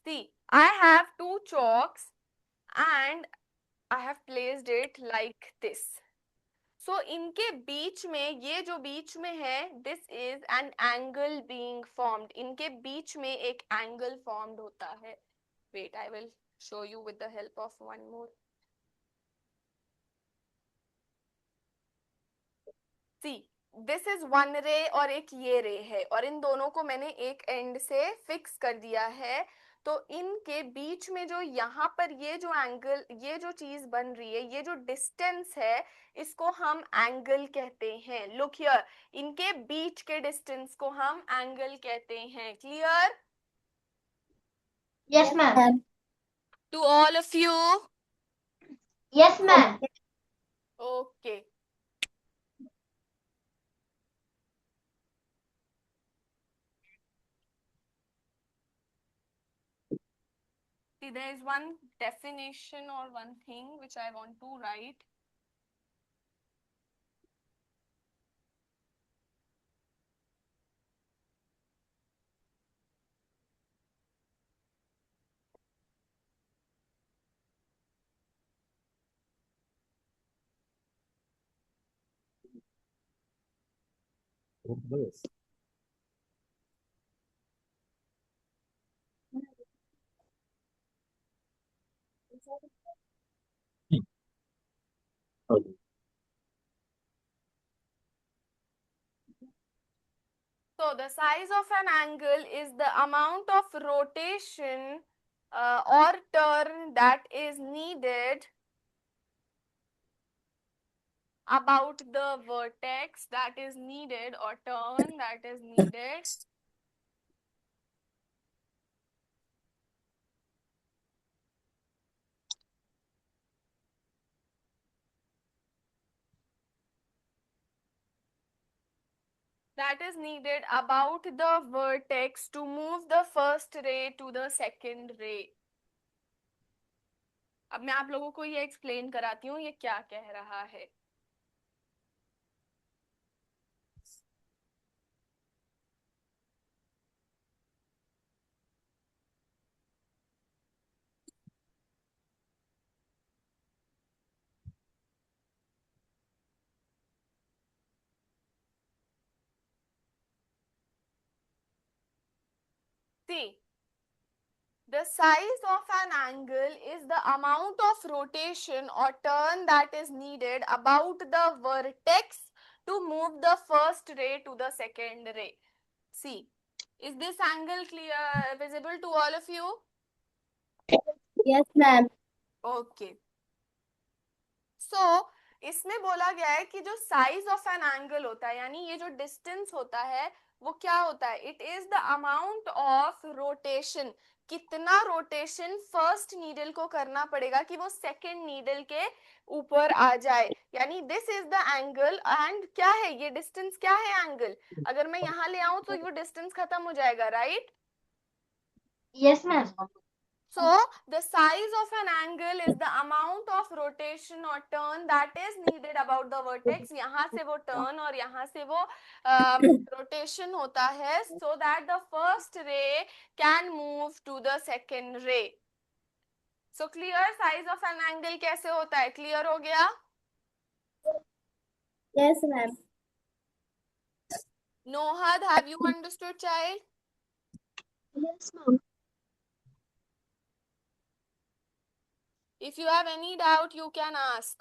See, I have two chalks and I have placed it like this. So इनके बीच में, ये जो बीच में है, this is an angle being formed. इनके बीच में एक angle formed होता है. Wait, I will show you with the help of one more. See, this is one ray और एक ये रे है और इन दोनों को मैंने एक एंड से फिक्स कर दिया है. तो इनके बीच में जो यहाँ पर ये जो एंगल, ये जो चीज बन रही है, ये जो डिस्टेंस है, इसको हम एंगल कहते हैं. लुक हियर, इनके बीच के डिस्टेंस को हम एंगल कहते हैं. Clear? Yes, ma'am. To all of you? Yes, ma'am. Okay. See, there is one definition or one thing which I want to write. So the size of an angle is the amount of rotation or turn that is needed about the vertex, that is needed, or turn that is needed about the vertex to move the first ray to the second ray. अब मैं आप लोगों को ये explain कराती हूँ ये क्या कह रहा है. See, the size of an angle is the amount of rotation or turn that is needed about the vertex to move the first ray to the second ray. See, is this angle clear, visible to all of you? Yes, ma'am. Okay. So, इसमें बोला गया है कि जो size of an angle होता है, यानी ये जो डिस्टेंस होता है, वो क्या होता है? It is the amount of rotation. कितना रोटेशन फर्स्ट नीडल को करना पड़ेगा कि वो सेकेंड नीडल के ऊपर आ जाए. यानी this is the angle and क्या है ये डिस्टेंस, क्या है एंगल. अगर मैं यहाँ ले आऊं तो वो डिस्टेंस खत्म हो जाएगा, right? Yes, ma'am. So the size of an angle is the amount of rotation or turn that is needed about the vertex. यहाँ से वो turn और यहाँ से वो rotation होता है so that the first ray can move to the second ray. So clear, size of an angle कैसे होता है? Clear हो गया? Yes, ma'am. Nohad, have you understood, child? Yes, ma'am. If you have any doubt, you can ask.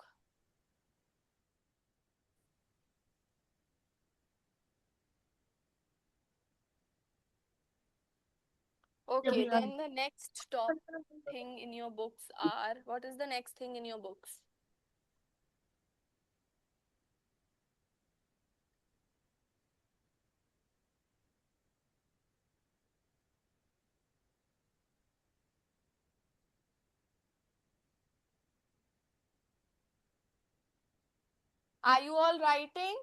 Okay, then the next top thing in your books are, what is the next thing in your books? Are you all writing?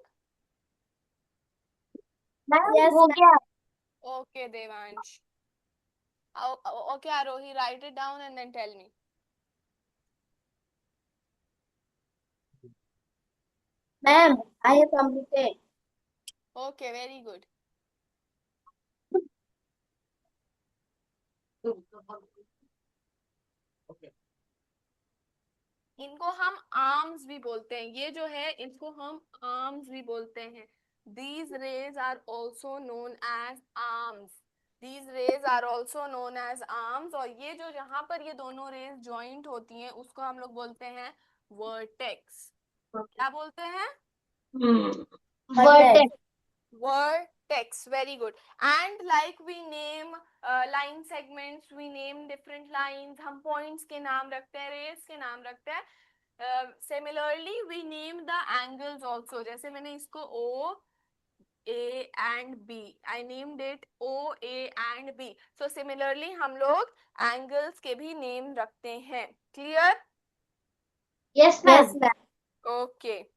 Yes, हो गया. Okay, Devansh. Okay, Arohi, write it down and then tell me. Ma'am, I have completed. Okay, very good. इनको हम arms भी बोलते हैं, ये जो है इसको हम आर्म्स भी बोलते हैं. These rays are also known as arms. These rays are also known as arms. और ये जो यहाँ पर ये दोनों रेज ज्वाइंट होती हैं उसको हम लोग बोलते हैं वर्टेक्स. क्या बोलते हैं? Vertex. Vertex. Very good. And like we name line segments, we name different lines. हम points के नाम रखते हैं, rays के नाम रखते हैं. Similarly, we name the angles also. जैसे मैंने इसको O, A and B. I named it O, A and B. So similarly, हम लोग angles के भी name रखते हैं. Clear? Yes, ma'am. Okay.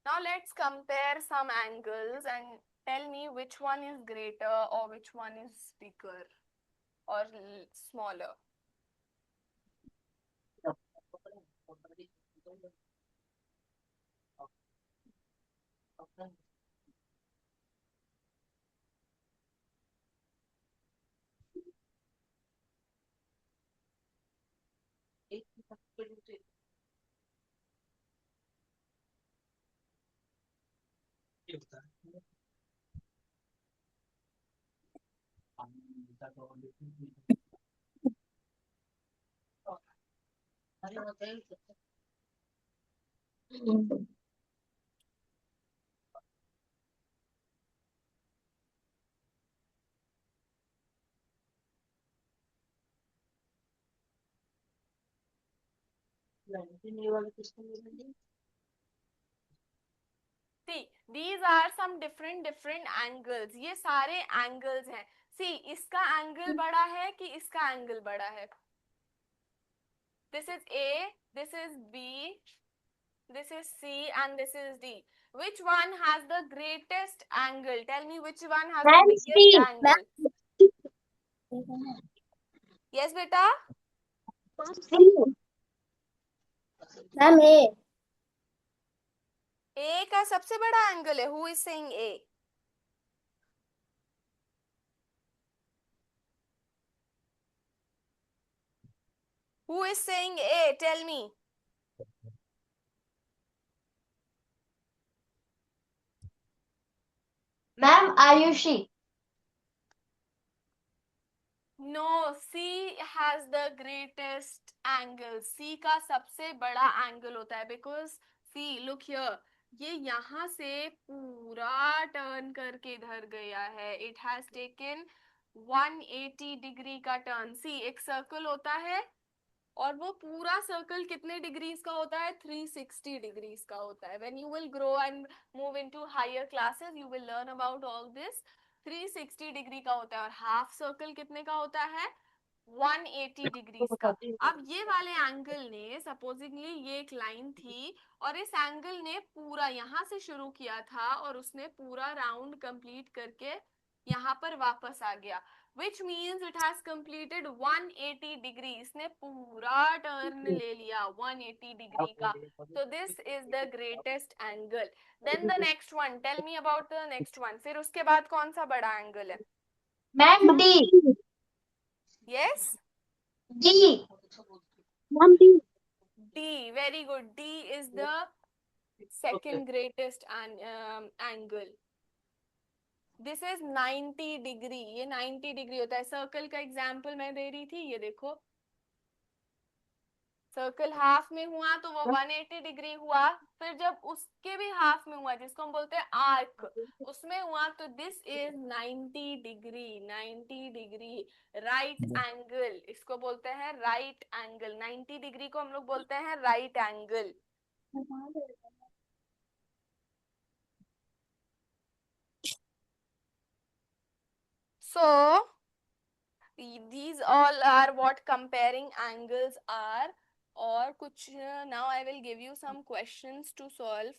Now let's compare some angles and tell me which one is greater or which one is bigger or smaller. See, these are some different angles. ये सारे angles हैं. See, इसका angle बड़ा है कि इसका angle बड़ा है? This is A, this is B, this is C, and this is D. Which one has the greatest angle? Tell me which one has the biggest angle. Yes, beta? Ma'am, A. A का सबसे बड़ा angle है. Who is saying A? Who is saying A? Tell me. Ma'am, Ayushi. No, C has the greatest angle. C का सबसे बड़ा angle होता है because see, look here. ये यहाँ से पूरा टर्न करके इधर गया है. It has taken 180 डिग्री का टर्न. See, एक सर्कल होता है और वो पूरा सर्कल कितने डिग्रीज का होता है? 360 डिग्रीज का होता है. When you will grow and move into higher classes, you will learn about all this. 360 degree का होता है. और हाफ सर्कल कितने का होता है? 180 डिग्रीज का. अब ये वाले एंगल ने सपोजिंगली ये एक लाइन थी और इस एंगल ने पूरा यहाँ से शुरू किया था और उसने पूरा राउंड कंप्लीट करके यहाँ पर वापस आ गया. Which means it has completed 180 degree. इसने पूरा टर्न ले लिया 180 डिग्री का. So this is the greatest angle. Then the next one. Tell me about the next one. फिर उसके बाद कौन सा बड़ा एंगल है? Ma'am, D. Yes? D. Ma'am, D. D. Very good. D is the second greatest angle. This is 90 degree. ये 90 degree होता है. सर्कल का एग्जाम्पल मैं दे रही थी. ये देखो, सर्कल हाफ में हुआ तो वो 180 डिग्री हुआ. फिर जब उसके भी हाफ में हुआ जिसको हम बोलते हैं आर्क, उसमें हुआ तो this is 90 degree. 90 degree right angle. इसको बोलते हैं राइट एंगल. 90 डिग्री को हम लोग बोलते हैं right angle. So these all are what comparing angles are. और कुछ now I will give you some questions to solve.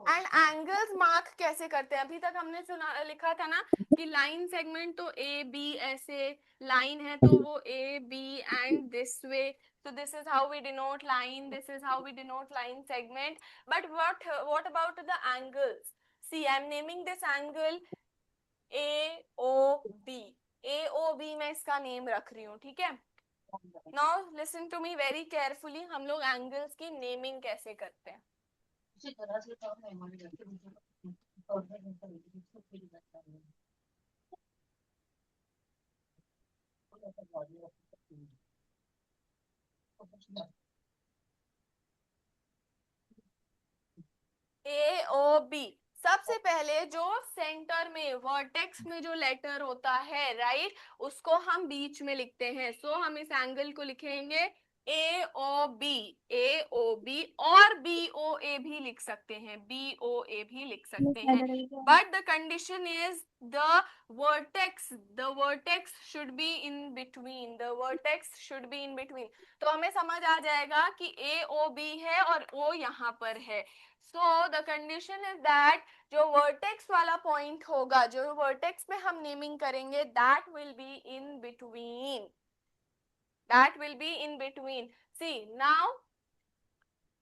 And angles mark कैसे करते हैं? अभी तक हमने सुना लिखा था ना कि लाइन सेगमेंट तो ए बी, ऐसे लाइन है तो वो A B and this way, so this is how we denote line, this is how we denote line segment. But what about the angles? See, I'm naming this angle AOB. AOB मैं इसका name रख रही हूँ, ठीक है? Now listen to me very carefully. हम लोग angles की नेमिंग कैसे करते हैं? AOB, सबसे पहले जो सेंटर में वर्टेक्स में जो लेटर होता है, राइट, उसको हम बीच में लिखते हैं. सो हम इस एंगल को लिखेंगे AOB. AOB और BOA भी लिख सकते हैं, BOA भी लिख सकते हैं. But the condition is the vertex should be in between, the vertex should be in between. तो हमें समझ आ जाएगा कि AOB है और O यहाँ पर है. So the condition is that जो vertex वाला point होगा, जो vertex पे हम नेमिंग करेंगे, that will be in between. That will be in between. See, now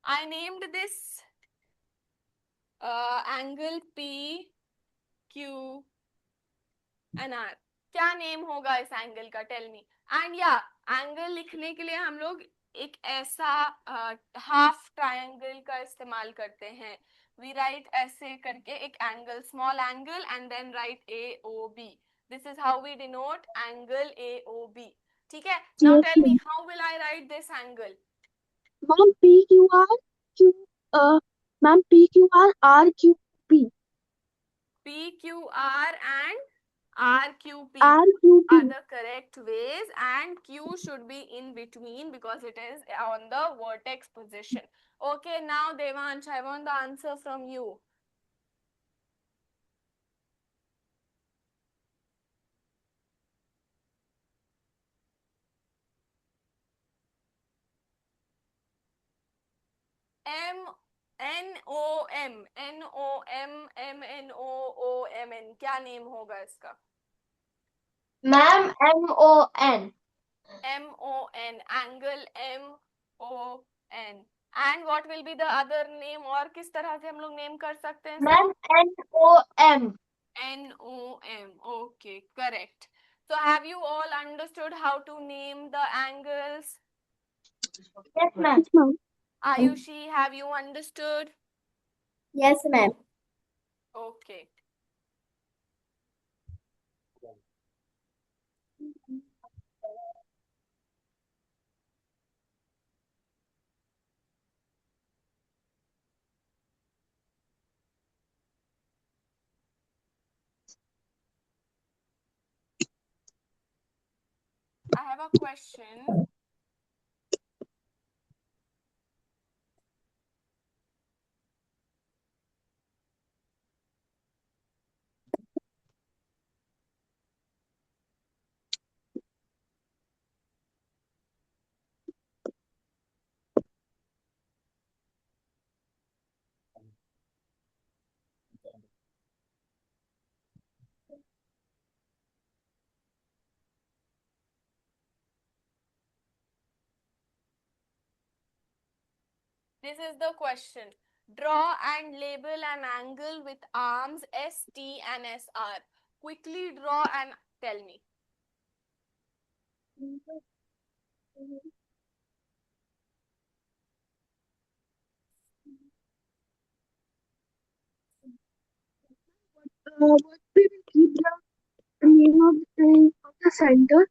I named this angle P, Q and R. क्या नेम होगा इस एंगल का? Tell me. एंड या एंगल लिखने के लिए हम लोग एक ऐसा हाफ ट्रायंगल का इस्तेमाल करते हैं. वी राइट ऐसे करके एक angle, small angle, and then write AOB. This is how we denote angle AOB. ठीक है? Now tell me, how will I write this angle? Ma'am Q ma'am PQR RQP. PQR and RQP RQP. are the correct ways, and Q should be in between because it is on the vertex position. Okay, now Devansh, I want the answer from you. NOM, क्या name होगा इसका? Ma'am MON. MON, angle MON. And what will be the other name? और किस तरह से हम लोग name कर सकते हैं इसको? Ma'am NOM. NOM. Okay, correct. So have you all understood how to name the angles? Yes, ma'am. Ayushi, have you understood? Yes, ma'am. Okay. I have a question. This is the question. Draw and label an angle with arms ST and SR. Quickly draw and tell me. What we will keep the name of the center?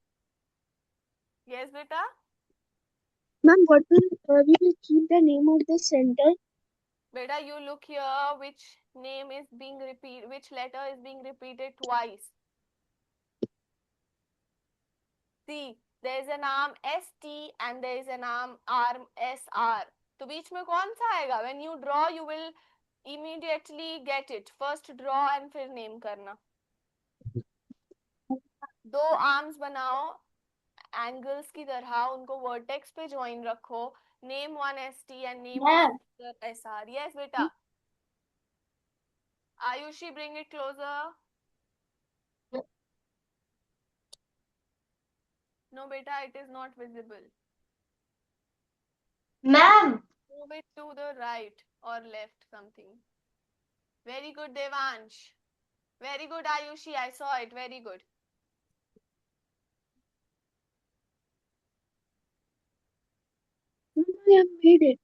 Yes, beta? Ma'am, we will keep the name of the center? Beta, you look here, which name is being repeated, which letter is being repeated twice. See, there is an arm ST and there is an arm SR. तो बीच में कौन सा आएगा? When you draw, you will immediately get it. First draw and फिर name करना. दो arms बनाओ angles की तरह, उनको वर्टेक्स पे ज्वाइन रखो, Name one ST and name Ma'am. one SR. Yes, beta. Ayushi, bring it closer. No, beta, it is not visible. Ma'am. Move it to the right or left, something. Very good, Devansh. Very good, Ayushi. I saw it. Very good. I have made it.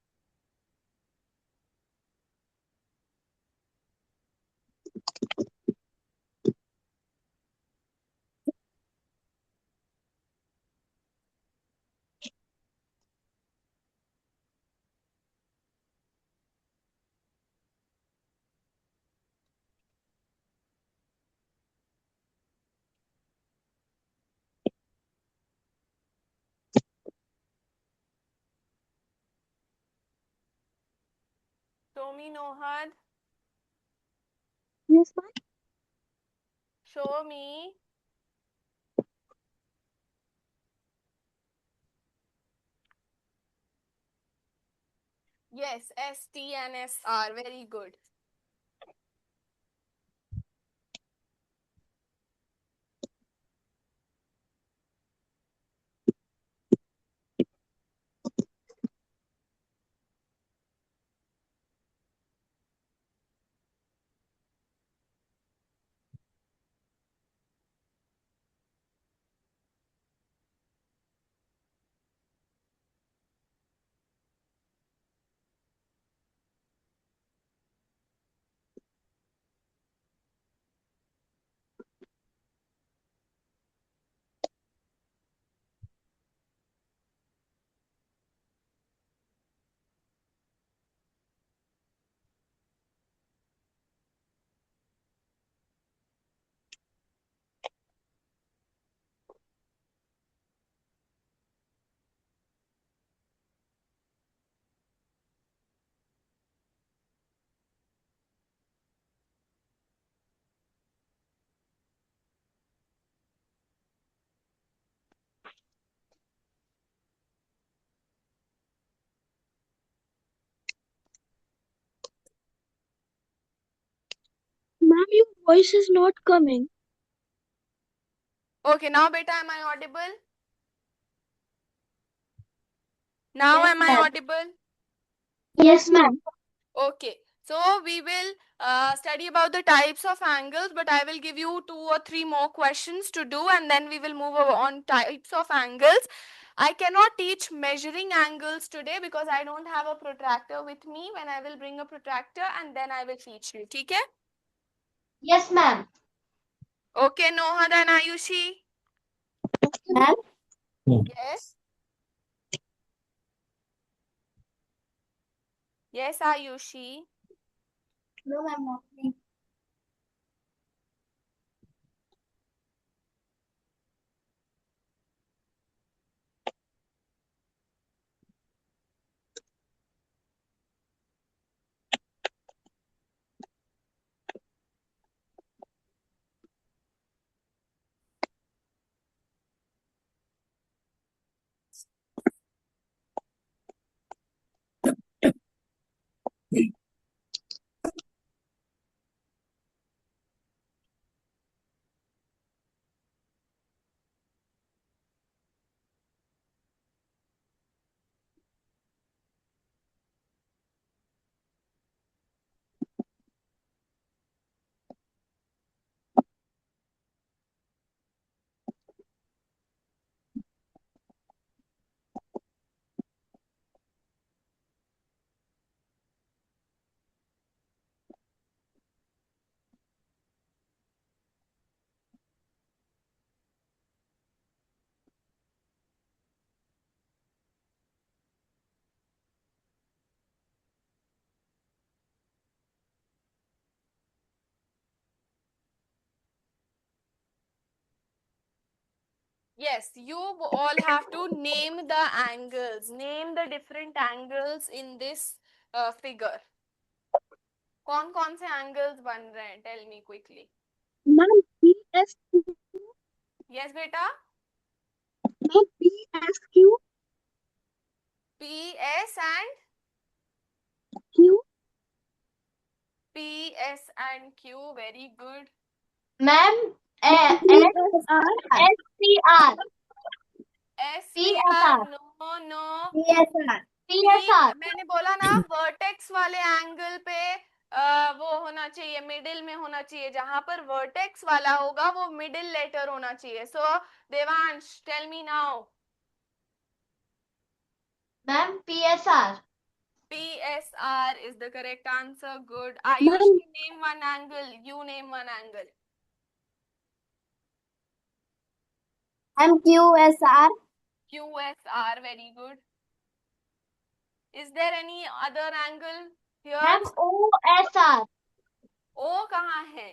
Show me, Nohad. Yes, ma'am. Show me. Yes, ST and SR. Very good. Ma'am, your voice is not coming. Okay, now, beta, am I audible? Now, Yes, am I ma'am. audible? Yes, ma'am. Okay, so we will study about the types of angles, but I will give you 2 or 3 more questions to do, and then we will move on types of angles. I cannot teach measuring angles today because I don't have a protractor with me. When I will bring a protractor, and then I will teach you. Okay? Yes, ma'am. Okay, Nohad and Ayushi? Ma'am? Yes? Yes, Ayushi? No, ma'am, not me. Yes, you all have to name the angles. Name the different angles in this figure. कौन-कौन से angles बन रहे हैं? Tell me quickly. Ma'am, PSQ. Yes, बेटा. Ma'am, PSQ. PS and Q. PS and Q. Very good. Ma'am PSR. SCR SPR. No no. PSR मैंने बोला ना vertex वाले एंगल पे वो होना चाहिए, मिडिल में होना चाहिए. जहां पर वर्टेक्स वाला होगा वो मिडिल लेटर होना चाहिए. So Devansh, tell me now. Ma'am PSR. PSR is the correct answer. Good. Ma'am. Ayushi, name one angle. You name one angle. QSR. QSR. Very good. Is there any other angle here? Ma'am OSR. O कहाँ है?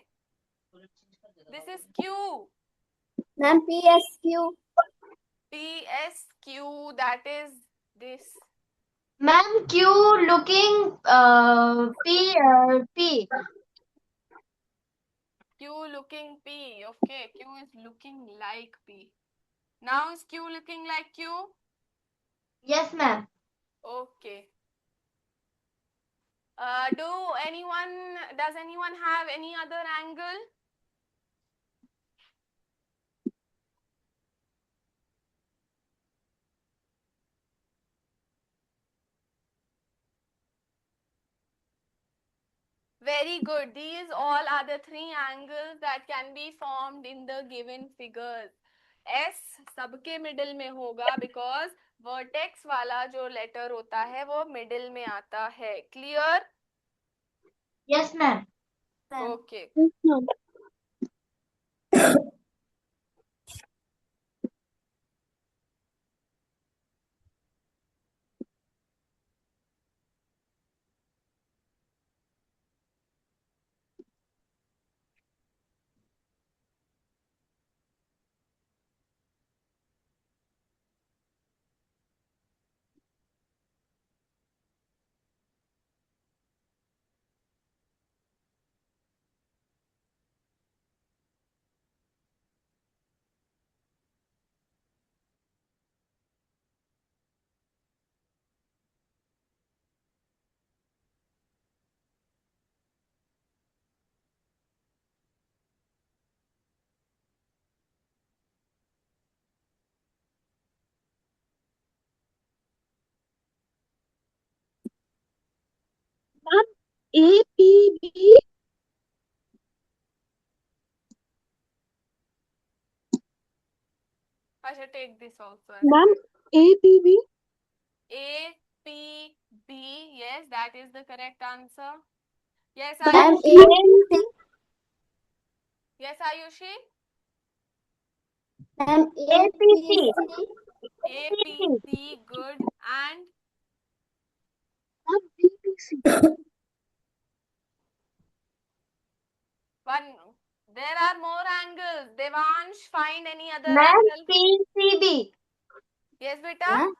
This is Q. Ma'am, PSQ. PSQ. That is this. Ma'am Q looking P. Q looking P. Okay. Q is looking like P. Now is Q looking like Q? Yes, ma'am. Okay. Does anyone have any other angle? Very good. These all are the three angles that can be formed in the given figures. S सबके middle में होगा because vertex वाला जो letter होता है वो middle में आता है. Clear? Yes, ma'am. Okay. Yes, ma'am. Ma'am, APB. I should take this also. Ma'am, APB. APB. Yes, that is the correct answer. Yes, Ma'am, Ayushi. Yes, Ayushi. Ma'am, APC. APC. Good. And Ma'am, BBC. one. There are more angles. Devansh, find any other Ma'am, angle. PCB. Yes, beta. Ma'am,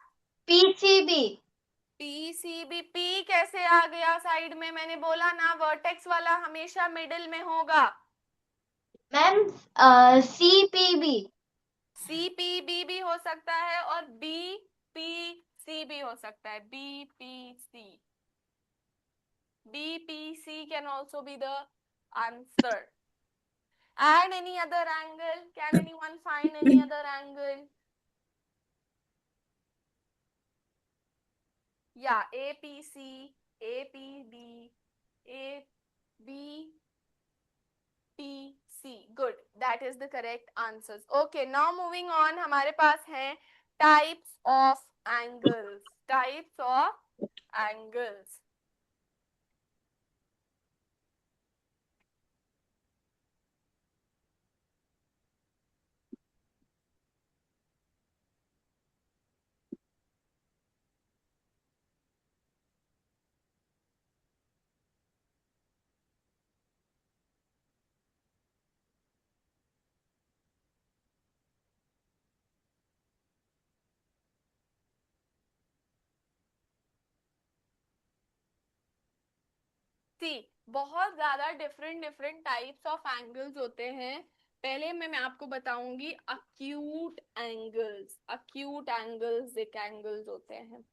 PCB. PCB. P कैसे आ गया side में? मैंने बोला ना vertex वाला हमेशा middle में होगा. Ma'am CPB. CPB भी हो सकता है और BPC भी हो सकता है. BPC. BPC can also be the answer. And any other angle? Can anyone find any other angle? Yeah, APC, APB, ABPC. Good. That is the correct answers. Okay, now moving on. हमारे पास हैं types of angles. Types of angles. सी बहुत ज्यादा different types of angles होते हैं. पहले मैं आपको बताऊंगी अक्यूट एंगल्स. अक्यूट एंगल्स एक एंगल्स होते हैं.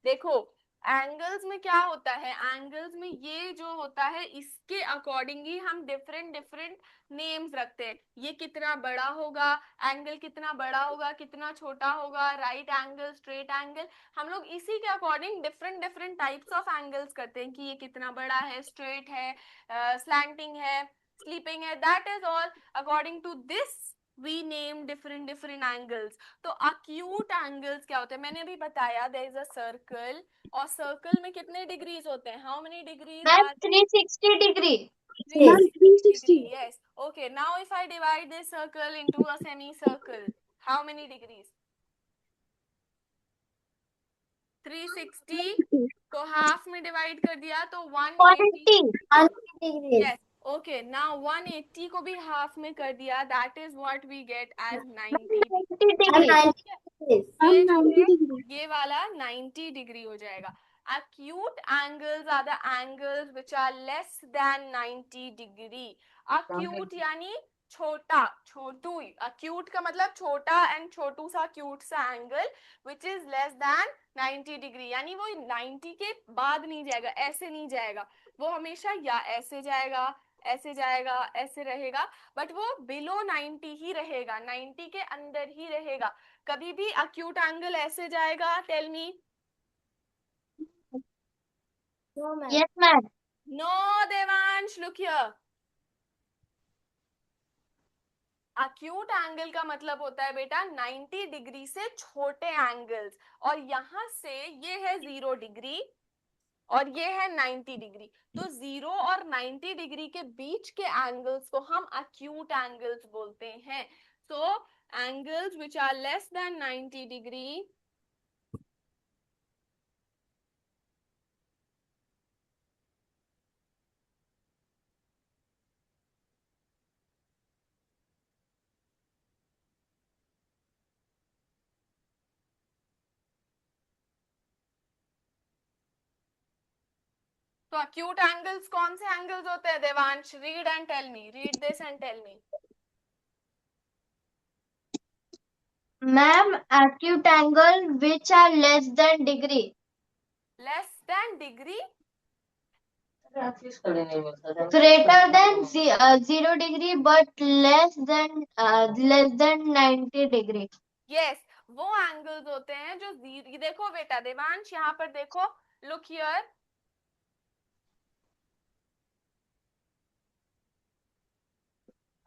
देखो एंगल्स में क्या होता है, एंगल्स में ये जो होता है इसके अकॉर्डिंग ही हम डिफरेंट डिफरेंट नेम्स रखते हैं। ये कितना बड़ा होगा, एंगल कितना बड़ा होगा, कितना छोटा होगा, राइट एंगल, स्ट्रेट एंगल, हम लोग इसी के according different different types of angles करते हैं कि ये कितना बड़ा है, स्ट्रेट है, स्लैंटिंग है, स्लीपिंग है, that is all according to this we name different different angles. तो अक्यूट एंगल्स क्या होते हैं, मैंने अभी बताया देयर इज अ सर्कल, और सर्कल में कितने डिग्रीज होते हैं, how many degrees ma'am are 360 degree. Ma'am, 360. degree? Yes. Okay, now if I divide this circle into a semicircle, how many degrees? 360 को हाफ में डिवाइड कर दिया तो 180. 180 डिग्री। Yes. Okay, now 180 को भी हाफ में कर दिया, that is what we get as 90 degree. ये जो 90 है degree. ये वाला 90 डिग्री हो जाएगा। Acute angles are the angles which are less than 90 degree. Acute यानी छोटा, छोटू, acute का मतलब छोटा एंड छोटू सा क्यूट सा angle which is less than 90 degree, यानी वो 90 के बाद नहीं जाएगा, ऐसे नहीं जाएगा, वो हमेशा या ऐसे जाएगा, ऐसे जाएगा, ऐसे रहेगा, बट वो बिलो 90 ही रहेगा, 90 के अंदर ही रहेगा। कभी भी अक्यूट एंगल ऐसे जाएगा, tell me? Yes ma'am. No Devansh, look here, acute angle का मतलब होता है बेटा 90 डिग्री से छोटे एंगल्स, और यहां से ये है 0 डिग्री और ये है 90 डिग्री, तो 0 और 90 डिग्री के बीच के एंगल्स को हम अक्यूट एंगल्स बोलते हैं। So angles which are less than 90 degree तो अक्यूट एंगल्स कौन से एंगल्स होते हैं Devansh? Read and tell me, read this and tell me. Ma'am acute angle which are less than degree. Less than degree, Greater than 0 degree but less than 90 degree. Yes, वो angles होते हैं जो देखो बेटा देवांश यहाँ पर देखो, लुक हियर,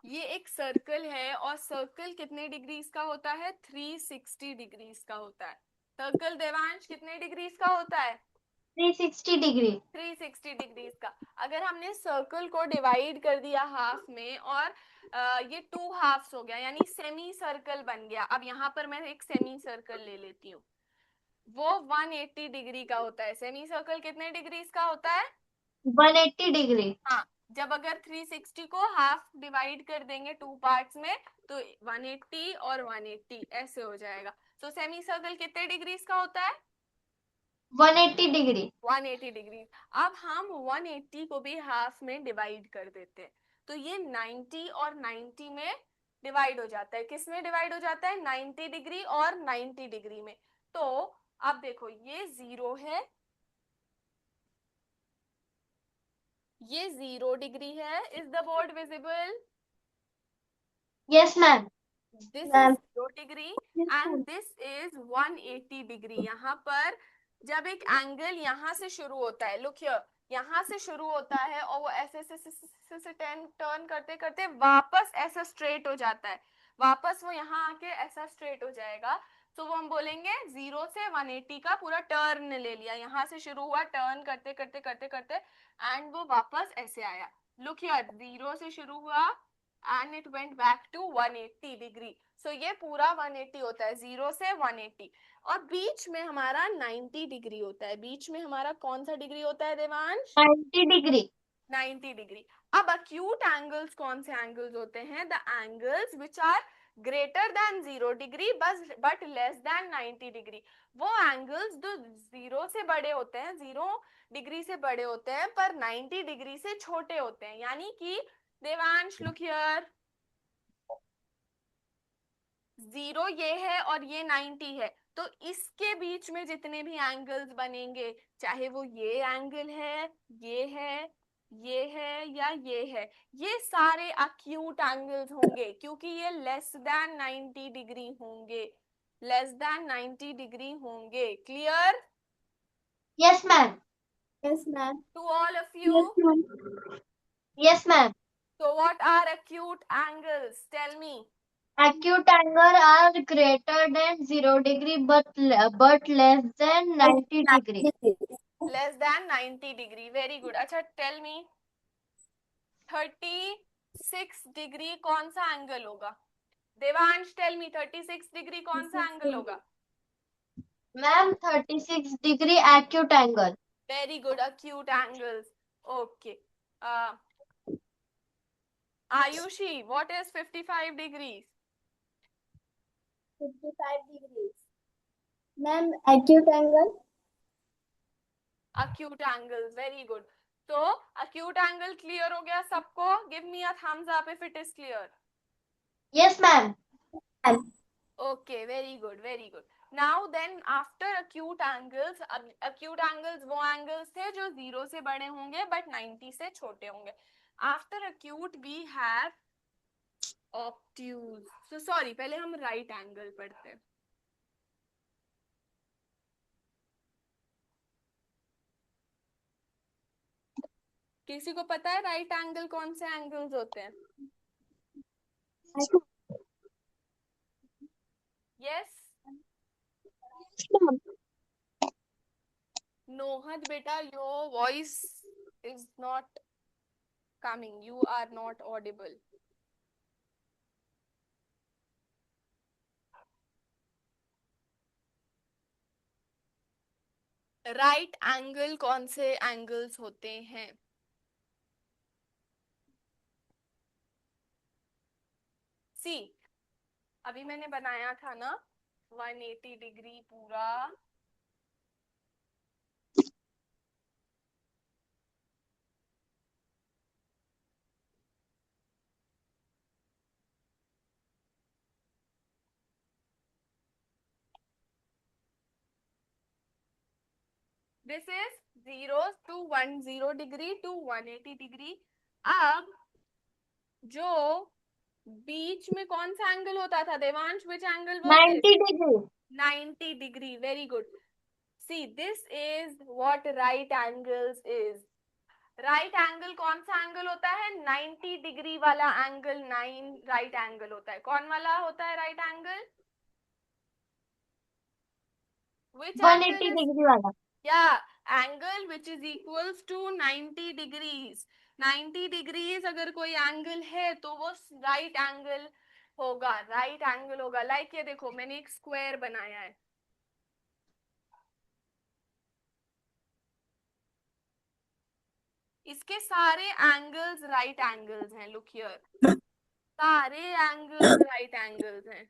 ये एक सर्कल है और सर्कल कितने डिग्रीज का होता है? 360 डिग्रीज का होता है। सर्कल देवांश कितने डिग्रीज का होता है? 360 डिग्री। 360 डिग्रीज का। अगर हमने सर्कल को डिवाइड कर दिया हाफ में और ये 2 हाफ्स हो गया, यानी सेमी सर्कल बन गया। अब यहाँ पर मैं एक सेमी सर्कल ले लेती हूँ, वो 180 डिग्री का होता है। सेमी सर्कल कितने डिग्रीज का होता है? 180 डिग्री। हाँ, जब अगर 360 को हाफ डिवाइड कर देंगे 2 पार्ट्स में तो 180 और 180 ऐसे हो जाएगा। तो सेमी सर्कल कितने डिग्रीज का होता है? 180 डिग्री। 180 डिग्री। अब हम 180 को भी हाफ में डिवाइड कर देते हैं तो ये 90 और 90 में डिवाइड हो जाता है। किस में डिवाइड हो जाता है? 90 डिग्री और 90 डिग्री में। तो अब देखो ये 0 है, ये 0 डिग्री है। Is the board visible? Yes ma'am. This is ma'am 0 degree and this is 180 degree. यहाँ पर जब एक एंगल यहाँ से शुरू होता है, लुक हियर, यहाँ से शुरू होता है और वो ऐसे से टर्न करते करते वापस ऐसा स्ट्रेट हो जाता है, वापस वो यहाँ आके ऐसा स्ट्रेट हो जाएगा, तो वो हम बोलेंगे 0 से 180 का पूरा टर्न ले लिया, यहाँ से शुरू हुआ, टर्न करते करते करते करते एंड वो वापस ऐसे आया। लुक हियर, 0 से शुरू हुआ and it went back to 180 degree. So ये पूरा 180 होता है, 0 से 180, और बीच में हमारा 90 डिग्री होता है। बीच में हमारा कौन सा डिग्री होता है देवांश? 90 डिग्री। 90 डिग्री। अब अक्यूट एंगल्स कौन से एंगल्स होते हैं? The angles which are greater than 0 degree but less than 90 degree. वो एंगल्स जो 0 से बड़े होते हैं, 0 डिग्री से बड़े होते हैं पर 90 डिग्री से छोटे होते हैं। यानी कि देवांश लुक हियर, 0 ये है और ये 90 है, तो इसके बीच में जितने भी एंगल्स बनेंगे, चाहे वो ये एंगल है, ये है, ये है या ये सारे अक्यूट एंगल्स होंगे, क्योंकि ये लेस देन 90 डिग्री होंगे, लेस देन 90 डिग्री होंगे. Clear? Yes, ma'am. Yes, ma'am. To all of Yes, you. ma'am. Yes, ma'am. So what are acute angles? Tell me. Acute angle are greater than 0 degree but less than 90 degree. Less than 90 degree. Very good. अच्छा, tell me. 36 degree कौन सा angle होगा? Devansh, tell मी 36 degree कौन सा angle होगा? Ma'am, 36 degree acute angle. Very good, acute angles. Okay. uh, Ayushi, what is 55 degrees? 55 degrees. Ma'am, acute angle. Acute angles. Very good. तो acute angle clear हो गया सबको? Give me a thumbs up if it is clear. Yes, ma'am. Okay, very good, very good. Now then, after acute angles, अब acute angles वो angles थे जो 0 से बड़े होंगे but 90 से छोटे होंगे. After acute we have obtuse. So sorry, पहले हम right angle पढ़ते हैं. किसी को पता है right angle कौन से angles होते हैं? Yes? Nohad beta, your voice is not coming. You are not audible. Right angle कौन से एंगल्स होते हैं? सी, अभी मैंने बनाया था ना 180 डिग्री पूरा. This is 0 to 10 degree to 180 degree. अब जो बीच में कौन सा एंगल होता था Devansh? Which angle was 90 degree. 90 degree. Very good. See, this is what right angles is. Right angle कौन सा एंगल होता है? 90 डिग्री वाला एंगल 9 राइट एंगल होता है. कौन वाला होता है right angle? Which 180 angle is? degree वाला. Yeah, angle which is equals to 90 degrees. 90 degrees अगर कोई एंगल है तो वो राइट एंगल होगा, राइट एंगल होगा. लाइक ये देखो, मैंने एक स्क्वायर बनाया है. इसके सारे एंगल्स राइट एंगल्स हैं. लुक हियर, सारे एंगल्स राइट एंगल्स हैं.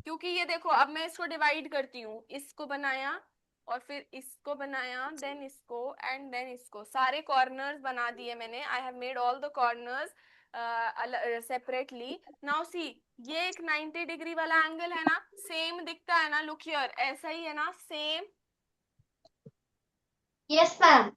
क्योंकि ये देखो, अब मैं इसको डिवाइड करती हूँ. इसको बनाया और फिर इसको बनाया, देन इसको एंड देन इसको. सारे कॉर्नर्स बना दिए मैंने. I have made all the corners separately. Now see, ये एक 90 डिग्री वाला एंगल है ना, सेम दिखता है ना? लुक हियर, ऐसा ही है ना? Same. Yes, ma'am.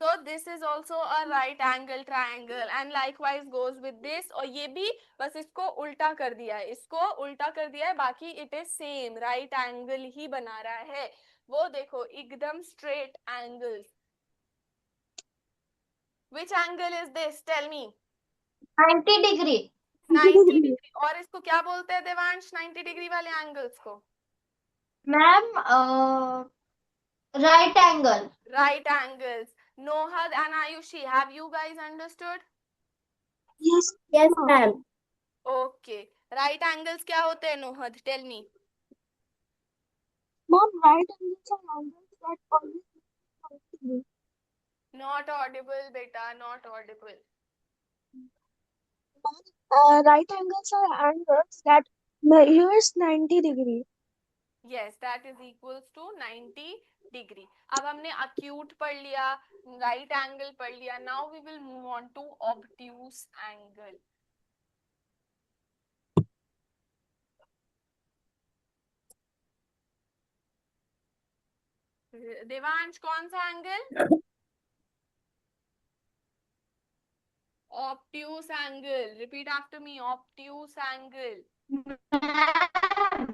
So this is also a right angle triangle and likewise goes with this. और ये भी बस इसको उल्टा कर दिया है, इसको उल्टा कर दिया है, बाकी it is same right angle ही बना रहा है. वो देखो एकदम straight angles. Which angle is this? Tell me. 90 degree. 90 degree. और इसको क्या बोलते हैं देवांश, 90 डिग्री वाले एंगल्स को? Ma'am, right angle. Right angles. Nohad and Ayushi, have you guys understood? Yes, yes, ma'am. Okay. Right angles क्या होते हैं Nohad? Tell me. Ma'am, right angles are angles that always make 90 degrees. Not audible, beta, not audible. Right angles are angles that measures 90 degrees. Yes, that is equals to 90 degree. अब हमने acute पढ़ लिया, right angle पढ़ लिया. Now we will move on to obtuse angle. Devansh कौन सा angle? Obtuse angle. Repeat after me. Obtuse angle. Ma'am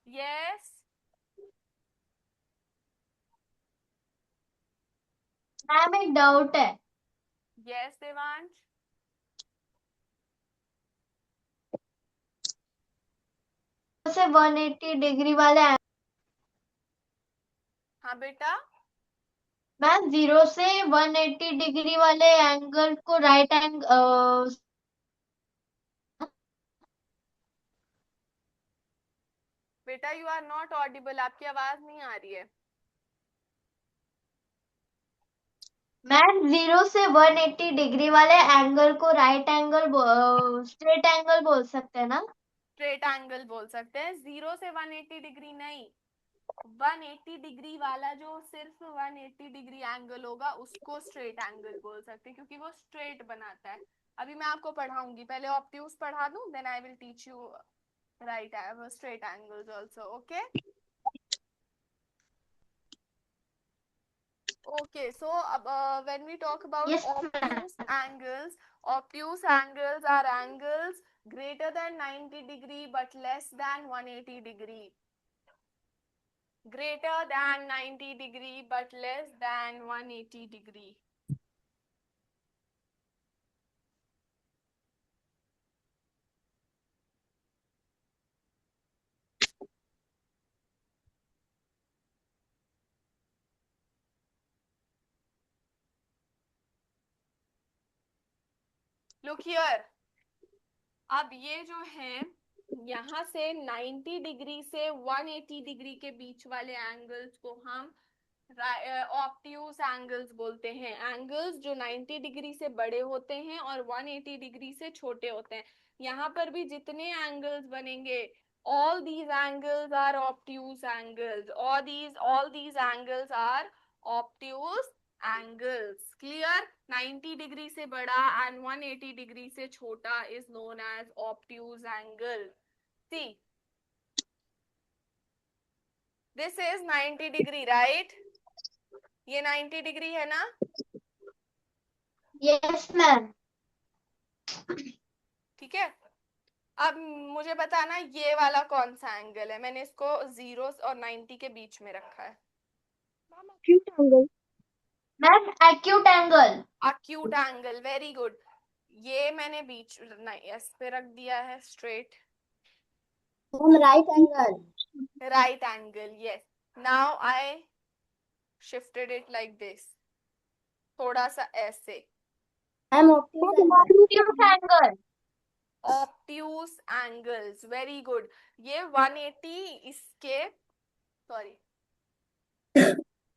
yes. Ma'am एक doubt है. यस देवांश. से 180 डिग्री वाले हाँ बेटा. मैम 0 से 180 डिग्री वाले एंगल को राइट एंगल. बेटा यू आर नॉट ऑडिबल. आपकी आवाज नहीं आ रही है. मैम 0 से 180 डिग्री वाले एंगल को राइट एंगल स्ट्रेट एंगल बोल सकते हैं ना. स्ट्रेट एंगल बोल सकते हैं. 0 से 180 डिग्री नहीं. 180 डिग्री वाला जो सिर्फ 180 डिग्री एंगल होगा उसको स्ट्रेट एंगल बोल सकते हैं क्योंकि वो स्ट्रेट बनाता है. अभी मैं आपको पढ़ाऊंगी. पहले ऑब्ट्यूस पढ़ा दूं, then I will teach you right straight angles also. Okay. Okay, so when we talk about yes ma'am. obtuse angles are angles greater than 90 degree but less than 180 degree. Greater than 90 degree but less than 180 degree. Look here. अब ये जो है यहाँ से 90 degree से 180 degree के बीच वाले angles को हम ऑब्ट्यूस एंगल्स बोलते हैं. एंगल्स जो 90 डिग्री से बड़े होते हैं और 180 डिग्री से छोटे होते हैं. यहाँ पर भी जितने एंगल्स बनेंगे all these angles are obtuse angles. All these angles are obtuse angles. Clear? 90 degree से बड़ा and 180 डिग्री से छोटा is known as obtuse angle. See, this is 90 degree, right? ये 90 डिग्री है ना? Yes ma'am. ठीक है. अब मुझे बताना ये वाला कौन सा एंगल है. मैंने इसको 0 और 90 के बीच में रखा है. Acute angle. Ma'am acute angle. Acute angle. Very good. ये मैंने बीच नहीं इस पे रख दिया है straight. Right angle. Right angle. Yes. Now I shifted it like this. थोड़ा सा ऐसे. Ma'am acute angle. Obtuse angles. Very good. ये 180 इसके सॉरी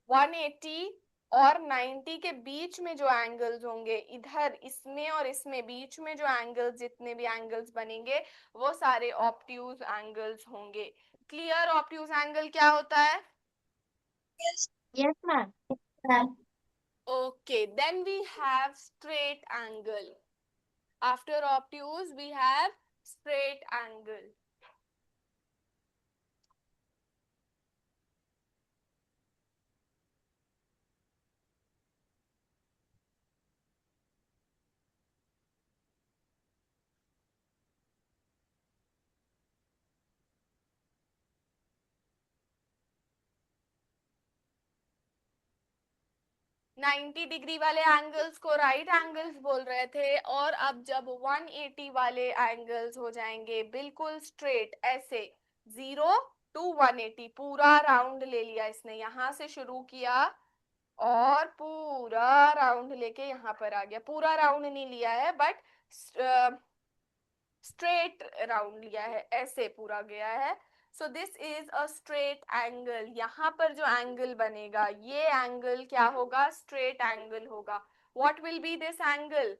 180 और 90 के बीच में जो एंगल्स होंगे इधर इसमें और इसमें बीच में जो एंगल्स जितने भी एंगल्स बनेंगे वो सारे ऑब्ट्यूस एंगल्स होंगे. क्लियर? ऑब्ट्यूस एंगल क्या होता है? Yes ma'am. Okay, then we have straight angle. After obtuse we have straight angle. Ninety degree वाले एंगल्स को राइट एंगल्स बोल रहे थे और अब जब 180 वाले एंगल्स हो जाएंगे बिल्कुल स्ट्रेट ऐसे 0 to 180 पूरा राउंड ले लिया इसने. यहां से शुरू किया और पूरा राउंड लेके यहाँ पर आ गया. पूरा राउंड नहीं लिया है बट स्ट्रेट राउंड लिया है. ऐसे पूरा गया है. So this is a straight angle. यहाँ पर जो एंगल बनेगा ये एंगल क्या होगा? स्ट्रेट एंगल होगा. What will be this angle?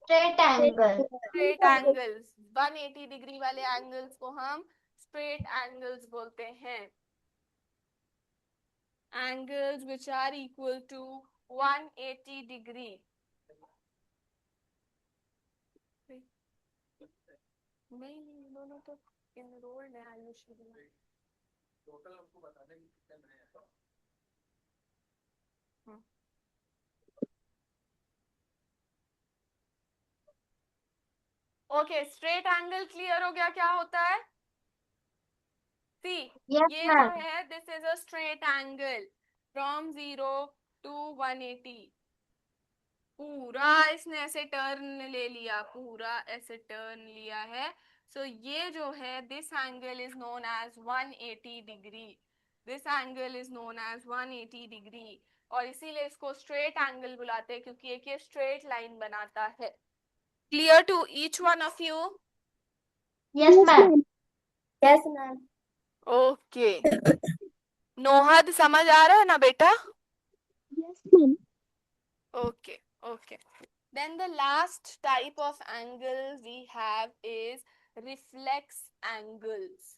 Straight angle. Straight angles. 180 degree वाले एंगल्स को हम स्ट्रेट एंगल्स बोलते हैं. Angles which are equal to 180 degree. नहीं दोनों तो enrolled है Ayush. Okay, straight angle clear हो गया क्या होता है? सी, यस ये जो मैम। है this is a straight angle from 0 to 180। पूरा इसने ऐसे टर्न ले लिया, पूरा ऐसे टर्न लिया है। सो ये जो है this angle is known as 180 degree. This angle is known as 180 degree. और इसीलिए इसको स्ट्रेट एंगल बुलाते हैं क्योंकि एक ये स्ट्रेट लाइन बनाता है। Clear to each one of you? Yes Yes, ma'am. ma'am. Yes ma'am. Okay, Nohad समझ आ रहा है ना बेटा? Yes, ma'am. Okay, okay. Then the last type of angle we have is reflex angles.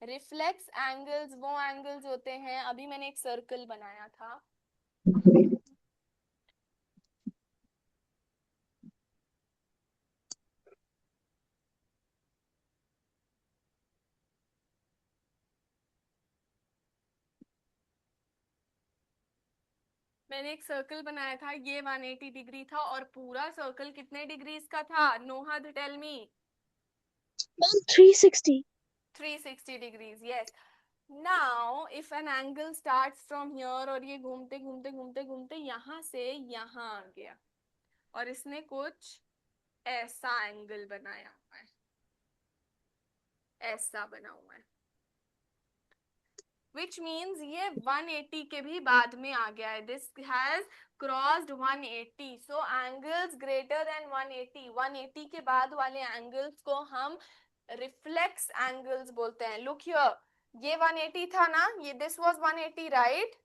Reflex angles वो angles होते हैं, अभी मैंने एक सर्कल बनाया था। मैंने एक सर्कल बनाया था, ये 180 डिग्री था और पूरा सर्कल कितने डिग्रीज का था? Nohad tell me. Ma'am, 360. 360 degrees, yes. Now if an angle starts from here और ये घूमते घूमते घूमते घूमते यहाँ से यहाँ आ गया और इसने कुछ ऐसा एंगल बनाया हुआ है, ऐसा बना हुआ है, which means ये 180 के भी बाद में आ गया है। This has crossed 180, so angles greater than 180, 180 के बाद वाले एंगल्स को हम रिफ्लेक्स एंगल्स बोलते हैं। लुक हियर, ये 180 था ना, ये दिस वाज 180 राइट।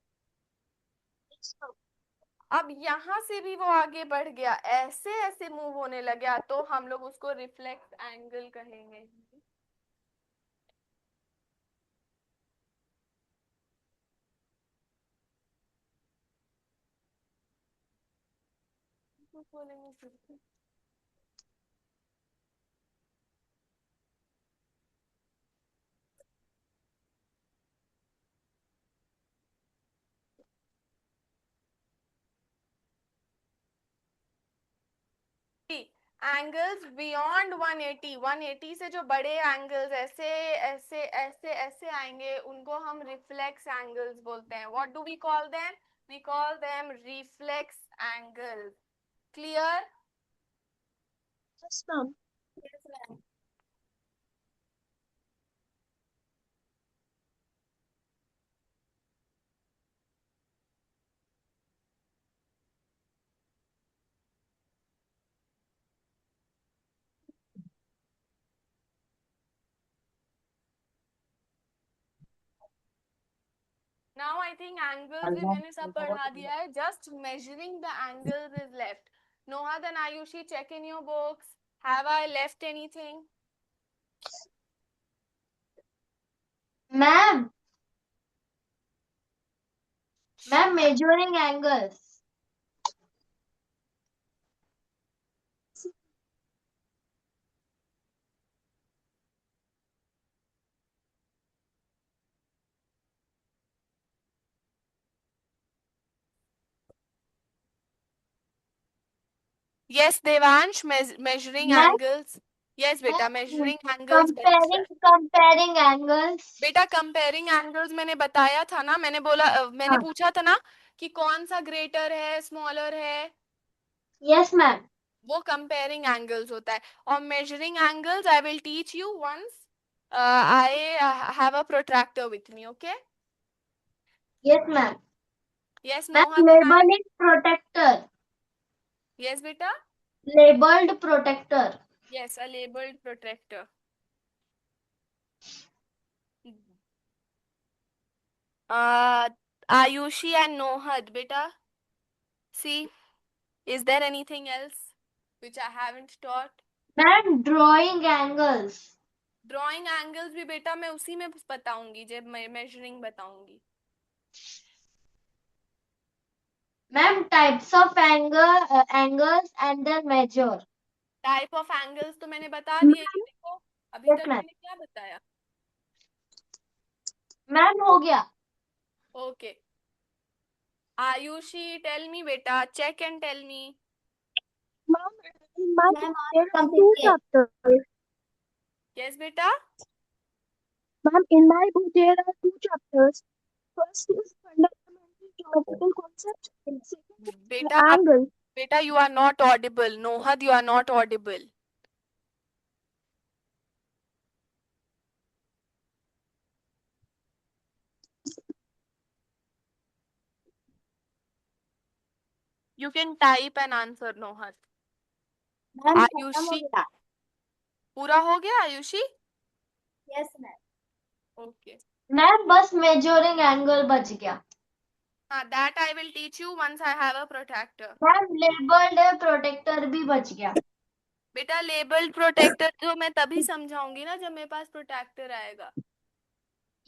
अब यहां से भी वो आगे बढ़ गया, ऐसे ऐसे मूव होने लगा, तो हम लोग उसको रिफ्लेक्स एंगल कहेंगे। एंगल्स बियॉन्ड 180, 180 से जो बड़े एंगल्स ऐसे ऐसे ऐसे ऐसे आएंगे उनको हम रिफ्लेक्स एंगल्स बोलते हैं। What do we call them? We call them reflex angles. Clear? Yes, ma'am. Yes ma'am. Now I think angles भी मैंने सब पढ़ा दिया है, just measuring the angles is left. Nohad and Ayushi, check in your books. Have I left anything? Ma'am, ma'am measuring angles. Yes, Devansh, measuring ma'am, angles. Yes, बेटा, measuring angles best है। Comparing angles. बेटा comparing angles मैंने बताया था ना, मैंने बोला मैंने हाँ। पूछा था ना कि कौन सा ग्रेटर है स्मॉलर है, यस मैम। वो कंपेयरिंग एंगल्स होता है। और measuring angles I will teach you once I have a protractor with me, okay? Yes ma'am. Yes ma'am Nohad and I. Labelling protractor. Yes बेटा। Labelled protractor. Yes, a labelled protractor. Ayushi and Nohad, beta. See, is there anything else which I haven't taught? Ma'am drawing angles. Drawing angles भी बेटा मैं उसी में बताऊंगी जब मैं measuring बताऊंगी। Ma'am types of angles and then measure. Type of angles तो मैंने बता दिए, ये देखो अभी यस तक मैम। मैंने क्या बताया? मैम हो गया। Okay. Ayushi, tell me beta, check and tell me. Ma'am, in my ma'am book आज there are two कंप्लीट है। chapters. Yes beta. Ma'am, in my book there are two chapters. First is fundamental geometrical concepts, and second is Beta, angle. beta, you are not audible. Nohad, you are not audible. You can type an answer, Nohad. Ma'am खत्म हो आयुषी, गया। पूरा हो गया Ayushi? Yes ma'am. Okay. Ma'am बस measuring angle बच गया। That I will teach you once I have a protractor. Ma'am labelled protractor भी बच गया। बेटा लेबल्ड प्रोटेक्टर तो मैं तभी समझाऊंगी ना जब मेरे पास प्रोटेक्टर आएगा.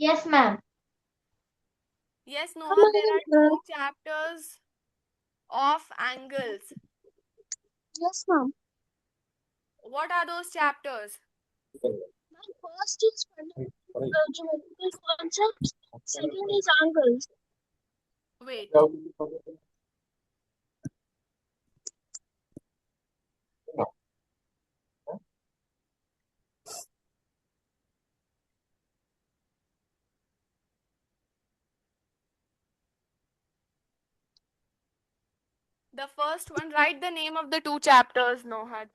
Yes ma'am. Yes, Ma'am, Noha, there are two chapters of angles. yes, ma'am. What are those chapters? Ma'am, first is fundamental geometrical concepts. Second is angles. Wait. The first one, write the name of the two chapters, Nohad.